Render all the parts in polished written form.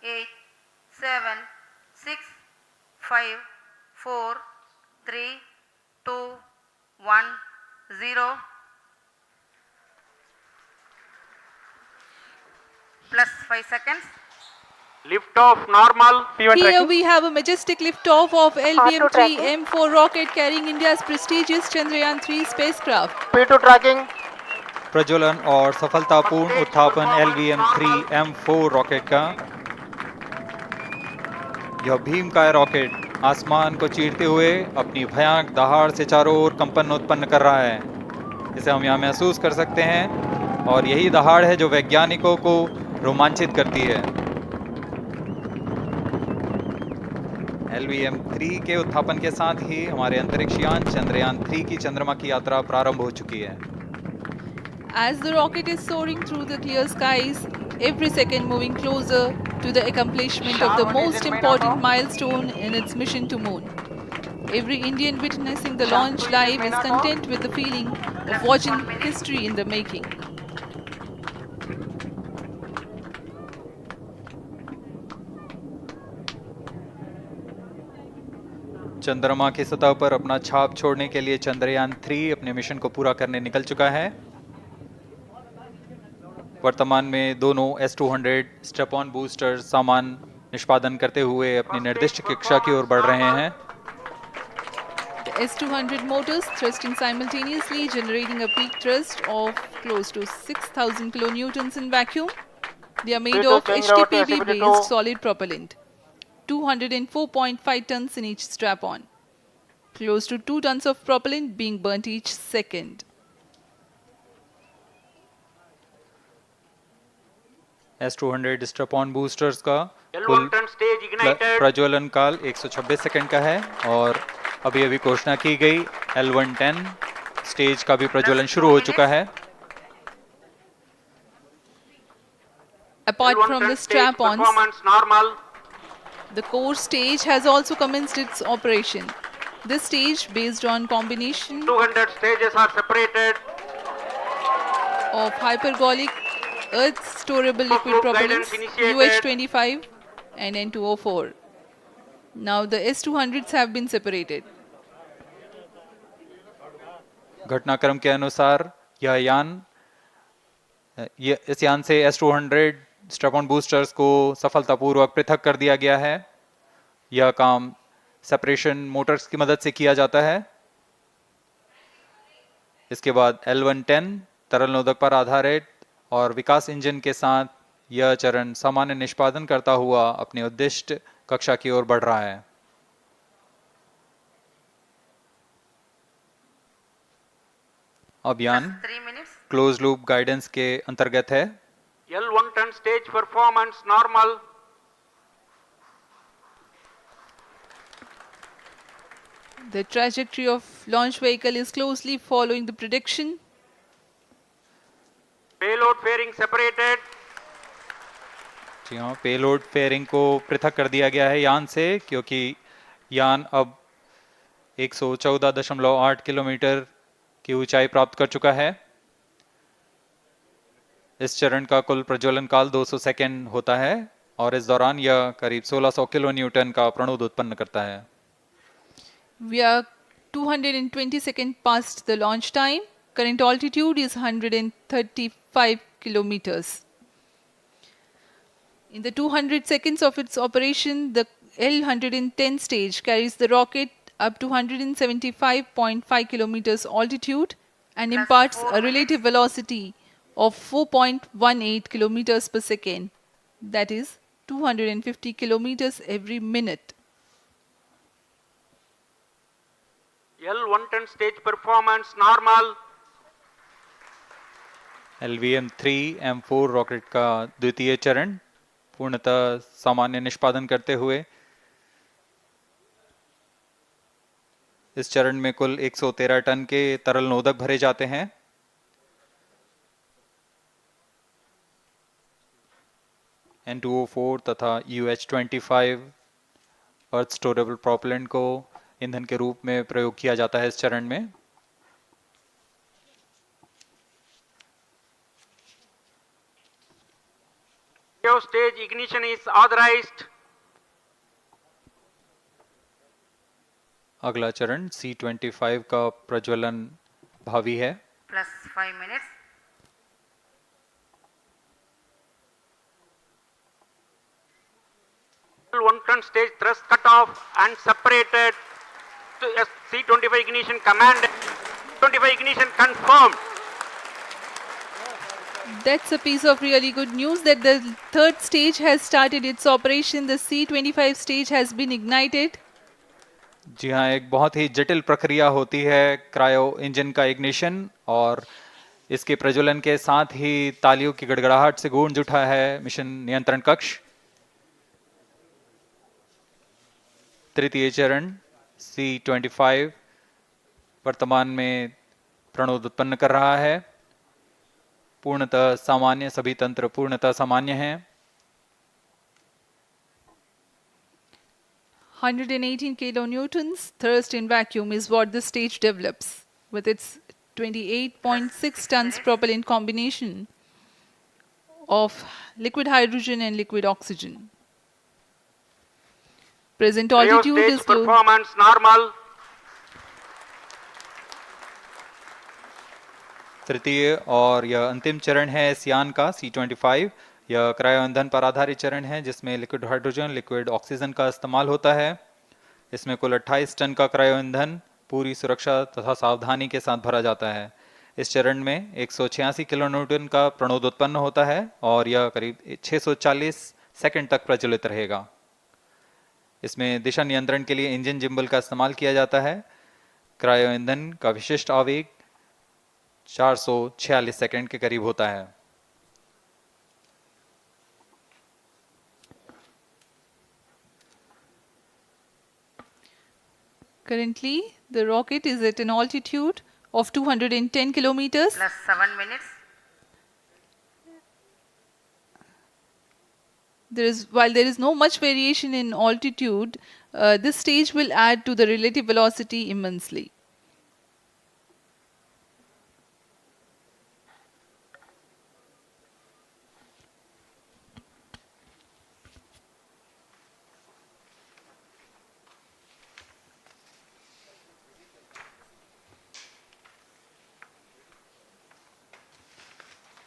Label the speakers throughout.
Speaker 1: 8, 7, 6, 5, 4, 3, 2, 1, 0. Plus 5 seconds.
Speaker 2: Lift off normal.
Speaker 3: P1
Speaker 4: Here
Speaker 3: tracking.
Speaker 4: we have a majestic liftoff of
Speaker 5: R2
Speaker 4: LVM-3
Speaker 5: tracking.
Speaker 4: M4 rocket carrying India's prestigious Chandrayaan-3 spacecraft.
Speaker 3: P2 tracking.
Speaker 6: प्रज्वलन और सफलतापूर्ण उत्थापन LVM-3 M4 rocket का। यह भीमकाय rocket आसमान को चीरते हुए अपनी भयानक दहाड़ से चारों ओर कंपन उत्पन्न कर रहा है। इसे हम यहाँ महसूस कर सकते हैं और यही दहाड़ है जो वैज्ञानिकों को रोमांचित करती है। LVM-3 के उत्थापन के साथ ही हमारे अंतरिक्ष यान चंद्रयान-3 की चंद्रमा की यात्रा प्रारंभ हो चुकी है।
Speaker 4: As the rocket is soaring through the clear skies, every second moving closer to the accomplishment of the most important milestone in its mission to moon. Every Indian witnessing the launch live is content with the feeling of watching history in the making.
Speaker 6: चंद्रमा की सतह पर अपना छाप छोड़ने के लिए चंद्रयान-3 अपने मिशन को पूरा करने निकल चुका है। वर्तमान में दोनों S-200 स्टेप-ऑन बूस्टर सामान निष्पादन करते हुए अपनी निर्दिष्ट कक्षा की ओर बढ़ रहे हैं।
Speaker 4: The S-200 motors thrusting simultaneously, generating a peak thrust of close to 6,000 kilonewtons in vacuum. They are made of HTPB-based solid propellant, 204.5 tons in each strap-on. Close to 2 tons of propellant being burnt each second.
Speaker 6: S-200 step-on boosters का
Speaker 2: L1
Speaker 6: कुल
Speaker 2: turn stage ignited.
Speaker 6: प्रज्वलन काल 126 second का है और अभी अभी घोषणा की गई L110 स्टेज का भी प्रज्वलन शुरू हो चुका है।
Speaker 4: Apart
Speaker 2: L1
Speaker 4: from
Speaker 2: turn
Speaker 4: the
Speaker 2: stage
Speaker 4: strap-ons,
Speaker 2: performance normal.
Speaker 4: the core stage has also commenced its operation. This stage, based on combination
Speaker 2: 200 stages are separated.
Speaker 4: of hypergolic earth storable liquid
Speaker 2: Group
Speaker 4: propellants
Speaker 2: guidance initiated.
Speaker 4: UH-25 and N2O4. Now the S-200s have been separated.
Speaker 6: घटनाक्रम के अनुसार इस यान से S-200 step-on boosters को सफलतापूर्वक पृथक कर दिया गया है। यह काम सेपरेशन मोटर्स की मदद से किया जाता है। इसके बाद L110 तरल नोदक पर आधारित और विकास इंजन के साथ यह चरण सामान्य निष्पादन करता हुआ अपनी उद्दिष्ट कक्षा की ओर बढ़ रहा है। अभियान
Speaker 1: 3 minutes.
Speaker 6: क्लोज लूप गाइडेंस के अंतर्गत है।
Speaker 2: L1 turn stage performance normal.
Speaker 4: The trajectory of launch vehicle is closely following the prediction.
Speaker 2: Payload fairing separated.
Speaker 6: जी हाँ, पेलोड फेयरिंग को पृथक कर दिया गया है यान से, क्योंकि यान अब 114.8 किलोमीटर की ऊंचाई प्राप्त कर चुका है। इस चरण का कुल प्रज्वलन काल 200 सेकेंड होता है और इस दौरान यह करीब 1600 किलो न्यूटन का प्रणुद उत्पन्न करता है।
Speaker 4: We are 220 seconds past the launch time. Current altitude is 135 kilometers. In the 200 seconds of its operation, the L110 stage carries the rocket up to 175.5 kilometers altitude and imparts a relative velocity of 4.18 kilometers per second. That is 250 kilometers every minute.
Speaker 2: L1 turn stage performance normal.
Speaker 6: LVM-3 M4 rocket का द्वितीय चरण पूर्णतः सामान्य निष्पादन करते हुए इस चरण में कुल 113 टन के तरल नोदक भरे जाते हैं। N2O4 तथा UH-25 अर्थ स्टोरेबल प्रोपेलेंट को ईंधन के रूप में प्रयोग किया जाता है इस चरण में।
Speaker 2: stage ignition is authorized.
Speaker 6: अगला चरण C25 का प्रज्वलन भावी है।
Speaker 1: plus 5 minutes.
Speaker 2: L110 stage thrust cut off and separated to C25 ignition command. 25 ignition confirmed.
Speaker 4: That's a piece of really good news that the third stage has started its operation. The C25 stage has been ignited.
Speaker 6: जी हाँ, एक बहुत ही जटिल प्रक्रिया होती है cryo engine का ignition, और इसके प्रज्वलन के साथ ही तालियों की गड़गड़ाहट से गूंज उठा है मिशन नियंत्रण कक्ष। तृतीय चरण C25 वर्तमान में प्रणोद उत्पन्न कर रहा है। पूर्णतः सामान्य, सभी तंत्र पूर्णतः सामान्य हैं।
Speaker 4: 118 kilonewtons thrust in vacuum is what the stage develops with its 28.6 tons propellant combination of liquid hydrogen and liquid oxygen. Present
Speaker 2: Cryo
Speaker 4: altitude
Speaker 2: stage
Speaker 4: is low.
Speaker 2: performance normal.
Speaker 6: तृतीय और यह अंतिम चरण है इस यान का C25। यह क्रायो ईंधन पर आधारित चरण है जिसमें लिक्विड हाइड्रोजन, लिक्विड ऑक्सीजन का इस्तेमाल होता है। इसमें कुल 28 टन का क्रायो ईंधन पूरी सुरक्षा तथा सावधानी के साथ भरा जाता है। इस चरण में 186 किलोन्यूटन का प्रणोद उत्पन्न होता है और यह करीब 640 सेकंड तक प्रज्वलित रहेगा। इसमें दिशा नियंत्रण के लिए इंजन जिम्बल का इस्तेमाल किया जाता है। क्रायो ईंधन का विशिष्ट आवेग 446 सेकंड के करीब होता है।
Speaker 4: Currently, the rocket is at an altitude of 210 kilometers.
Speaker 1: Plus 7 minutes.
Speaker 4: While there is no much variation in altitude, this stage will add to the relative velocity immensely.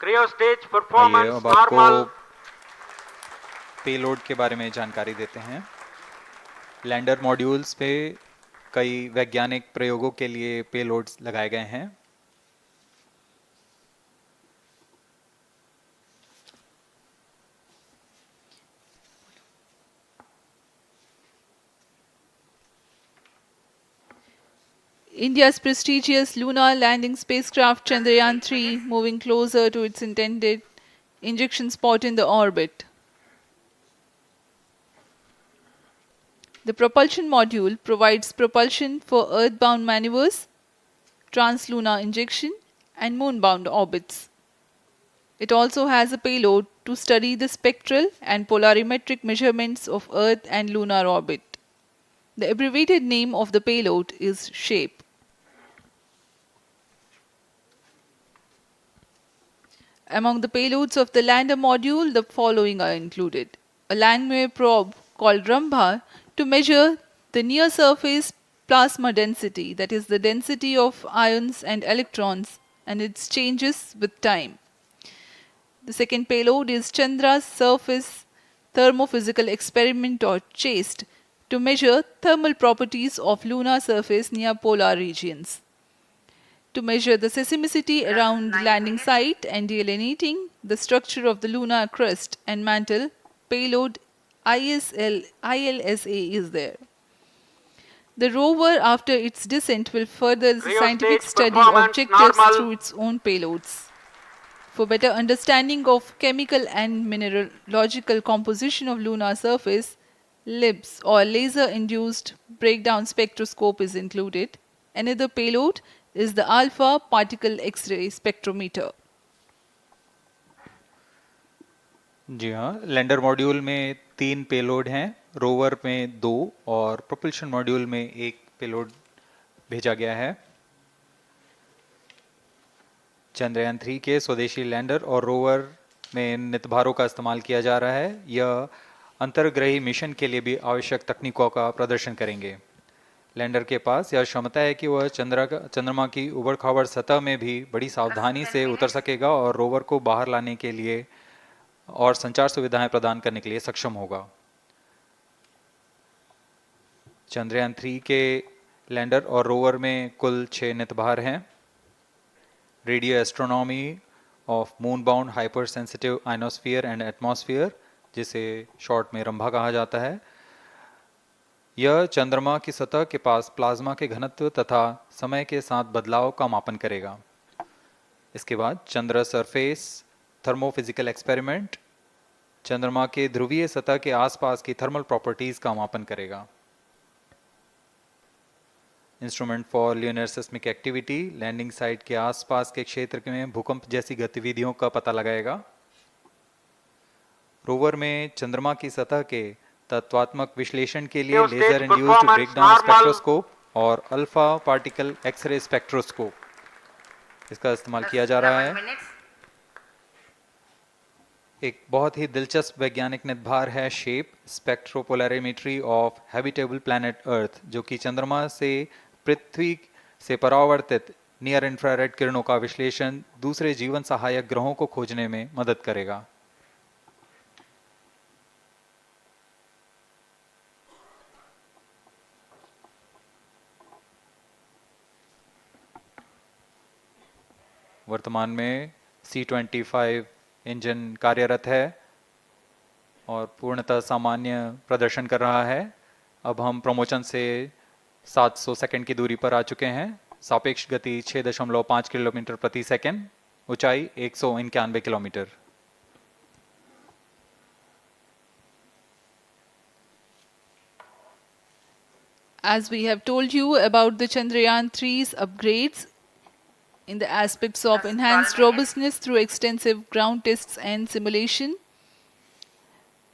Speaker 2: Cryo stage
Speaker 6: आइए
Speaker 2: performance
Speaker 6: अब आपको
Speaker 2: normal.
Speaker 6: Payload के बारे में जानकारी देते हैं। Lander modules पे कई वैज्ञानिक प्रयोगों के लिए पेलोड्स लगाए गए हैं।
Speaker 4: India's prestigious lunar landing spacecraft Chandrayaan-3 moving closer to its intended injection spot in the orbit. The propulsion module provides propulsion for earthbound maneuvers, translunar injection, and moonbound orbits. It also has a payload to study the spectral and polarimetric measurements of Earth and lunar orbit. The abbreviated name of the payload is SHAPE. Among the payloads of the lander module, the following are included. A Langmuir probe called Rambha to measure the near surface plasma density, that is the density of ions and electrons and its changes with time. The second payload is Chandra's surface thermophysical experiment, or CHASTE, to measure thermal properties of lunar surface near polar regions. To measure the seismicity around the landing site and delineating the structure of the lunar crust and mantle, payload ILSA is there. The rover, after its descent, will further the
Speaker 2: Cryo
Speaker 4: scientific
Speaker 2: stage
Speaker 4: study
Speaker 2: performance
Speaker 4: objectives
Speaker 2: normal.
Speaker 4: through its own payloads. For better understanding of chemical and mineralogical composition of lunar surface, LIBS, or laser-induced breakdown spectroscope, is included. Another payload is the alpha particle X-ray spectrometer.
Speaker 6: जी हाँ, lander module में 3 payload हैं, rover में 2 और propulsion module में 1 payload भेजा गया है। चंद्रयान 3 के स्वदेशी लैंडर और रोवर में नितभारों का इस्तेमाल किया जा रहा है। यह अंतर्ग्रही मिशन के लिए भी आवश्यक तकनीकों का प्रदर्शन करेंगे। लैंडर के पास यह क्षमता है कि वह चंद्रमा की उबड़-खाबड़ सतह में भी बड़ी सावधानी से उतर सकेगा और रोवर को बाहर लाने के लिए और संचार सुविधाएं प्रदान करने के लिए सक्षम होगा। चंद्रयान 3 के लैंडर और रोवर में कुल 6 नितभार हैं। Radio astronomy of moon bound hyper sensitive ionosphere and atmosphere, जिसे शॉर्ट में रंभा कहा जाता है, यह चंद्रमा की सतह के पास प्लाज्मा के घनत्व तथा समय के साथ बदलाव का मापन करेगा। इसके बाद चंद्र सरफेस थर्मोफिजिकल एक्सपेरिमेंट चंद्रमा के ध्रुवीय सतह के आसपास की थर्मल प्रॉपर्टीज का मापन करेगा। Instrument for lunar seismic activity landing site के आसपास के क्षेत्र में भूकंप जैसी गतिविधियों का पता लगाएगा। रोवर में चंद्रमा की सतह के तत्वात्मक विश्लेषण के लिए लेजर इंड्यूस्ड ब्रेकडाउन स्पेक्ट्रोस्कोप और अल्फा पार्टिकल एक्सरे स्पेक्ट्रोस्कोप इसका इस्तेमाल किया जा रहा है। एक बहुत ही दिलचस्प वैज्ञानिक नितभार है shape स्पेक्ट्रोपोलैरिमेट्री of habitable planet earth, जो कि चंद्रमा से पृथ्वी से परावर्तित नियर इंफ्रारेड किरणों का विश्लेषण दूसरे जीवन सहायक ग्रहों को खोजने में मदद करेगा। वर्तमान में C-25 इंजन कार्यरत है और पूर्णतः सामान्य प्रदर्शन कर रहा है। अब हम प्रमोशन से 700 सेकंड की दूरी पर आ चुके हैं। सापेक्ष गति 6.5 किलोमीटर प्रति सेकंड, ऊंचाई 191 kilometre.
Speaker 4: As we have told you about the Chandrayaan 3's upgrades in the aspects of enhanced robustness through extensive ground tests and simulation.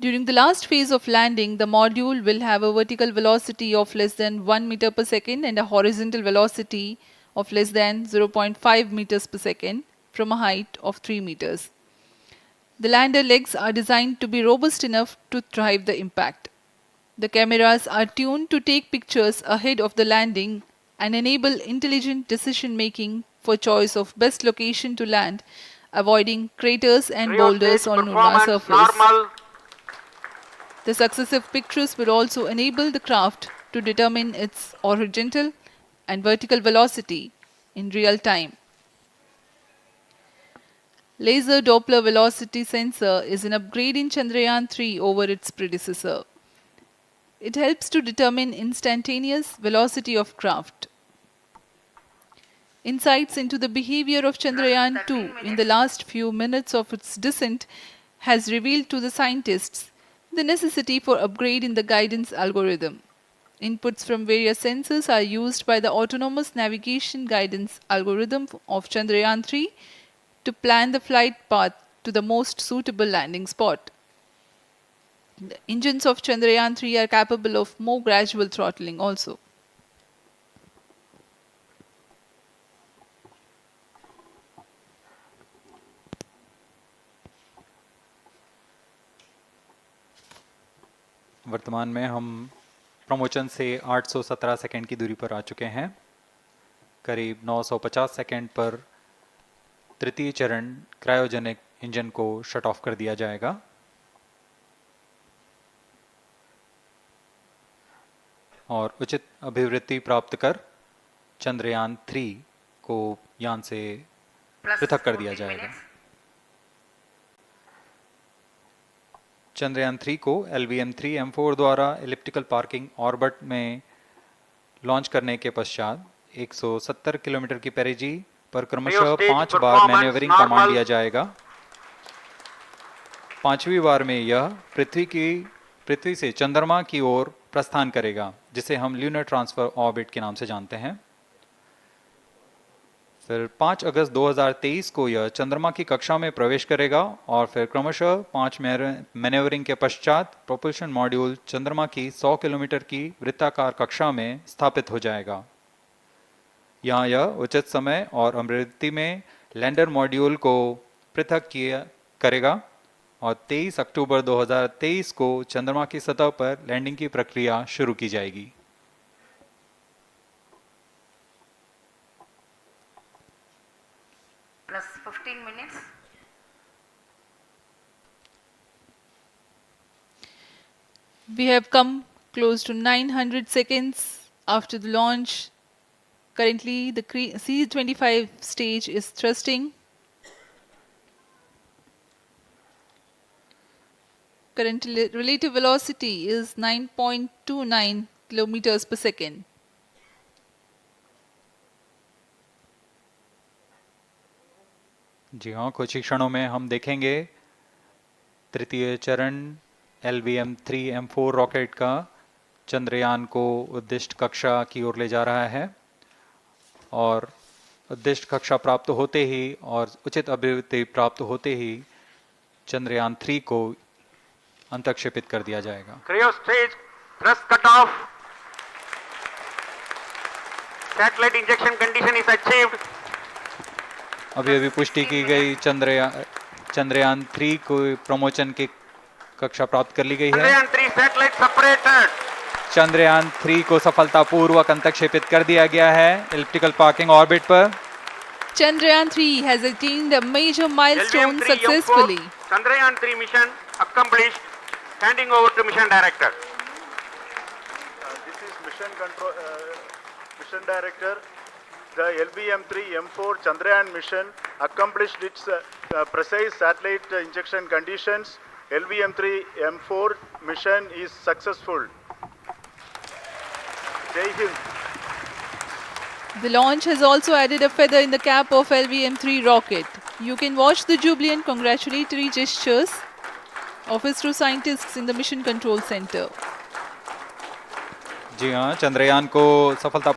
Speaker 4: During the last phase of landing, the module will have a vertical velocity of less than 1 meter per second and a horizontal velocity of less than 0.5 meters per second from a height of 3 meters. The lander legs are designed to be robust enough to thrive the impact. The cameras are tuned to take pictures ahead of the landing and enable intelligent decision making for choice of best location to land, avoiding craters and boulders on lunar surface.
Speaker 2: Normal.
Speaker 4: The successive pictures will also enable the craft to determine its horizontal and vertical velocity in real time. Laser Doppler velocity sensor is an upgrade in Chandrayaan 3 over its predecessor. It helps to determine instantaneous velocity of craft. Insights into the behavior of Chandrayaan 2 in the last few minutes of its descent has revealed to the scientists the necessity for upgrade in the guidance algorithm. Inputs from various sensors are used by the autonomous navigation guidance algorithm of Chandrayaan 3 to plan the flight path to the most suitable landing spot. The engines of Chandrayaan 3 are capable of more gradual throttling also.
Speaker 6: वर्तमान में हम promotion से 817 second की दूरी पर आ चुके हैं। करीब 950 सेकंड पर तृतीय चरण क्रायोजेनिक इंजन को शट ऑफ कर दिया जाएगा। और उचित अभिवृद्धि प्राप्त कर चंद्रयान 3 को यान से पृथक कर दिया जाएगा। चंद्रयान 3 को LVM-3M4 द्वारा एलिप्टिकल पार्किंग ऑर्बिट में लॉन्च करने के पश्चात 170 किलोमीटर की पेरिजी पर क्रमशः 5 बार मैन्यूवरिंग कमांड दिया जाएगा। 5वीं बार में यह पृथ्वी से चंद्रमा की ओर प्रस्थान करेगा, जिसे हम ल्यूनर ट्रांसफर ऑर्बिट के नाम से जानते हैं। फिर 5 अगस्त 2023 को यह चंद्रमा की कक्षा में प्रवेश करेगा और फिर क्रमशः 5 मैन्यूवरिंग के पश्चात प्रोपल्शन मॉड्यूल चंद्रमा की 100 किलोमीटर की वृत्ताकार कक्षा में स्थापित हो जाएगा। यहाँ यह उचित समय और अभिवृद्धि में लैंडर मॉड्यूल को पृथक करेगा और 23 अक्टूबर 2023 को चंद्रमा की सतह पर लैंडिंग की प्रक्रिया शुरू की जाएगी।
Speaker 1: plus 15 minutes.
Speaker 4: We have come close to 900 seconds after the launch. Currently, the C-25 stage is thrusting. Current relative velocity is 9.29 kilometers per second.
Speaker 6: जी हाँ, कुछ ही क्षणों में हम देखेंगे तृतीय चरण LVM-3M4 रॉकेट का चंद्रयान को उद्दिष्ट कक्षा की ओर ले जा रहा है और उद्दिष्ट कक्षा प्राप्त होते ही और उचित अभिवृद्धि प्राप्त होते ही चंद्रयान 3 को अंतक्षेपित कर दिया जाएगा।
Speaker 2: Cryo stage thrust cutoff. Satellite injection condition is achieved.
Speaker 6: अभी पुष्टि की गई चंद्रयान 3 को प्रमोशन की कक्षा प्राप्त कर ली गई है।
Speaker 2: Chandrayaan 3 satellite separated.
Speaker 6: चंद्रयान 3 को सफलतापूर्वक अंतक्षेपित कर दिया गया है एलिप्टिकल पार्किंग ऑर्बिट पर।
Speaker 4: Chandrayaan 3 has attained a major milestone
Speaker 2: LVM-3
Speaker 4: successfully.
Speaker 2: Chandrayaan 3 mission accomplished. Handing over to mission director.
Speaker 3: This is mission director. The LVM-3M4 Chandrayaan mission accomplished its precise satellite injection conditions. LVM-3M4 mission is successful. Jai Hind.
Speaker 4: The launch has also added a feather in the cap of LVM-3 rocket. You can watch the jubilant congratulatory gestures of ISRO scientists in the Mission Control Center.
Speaker 6: जी हाँ, चंद्रयान को सफलता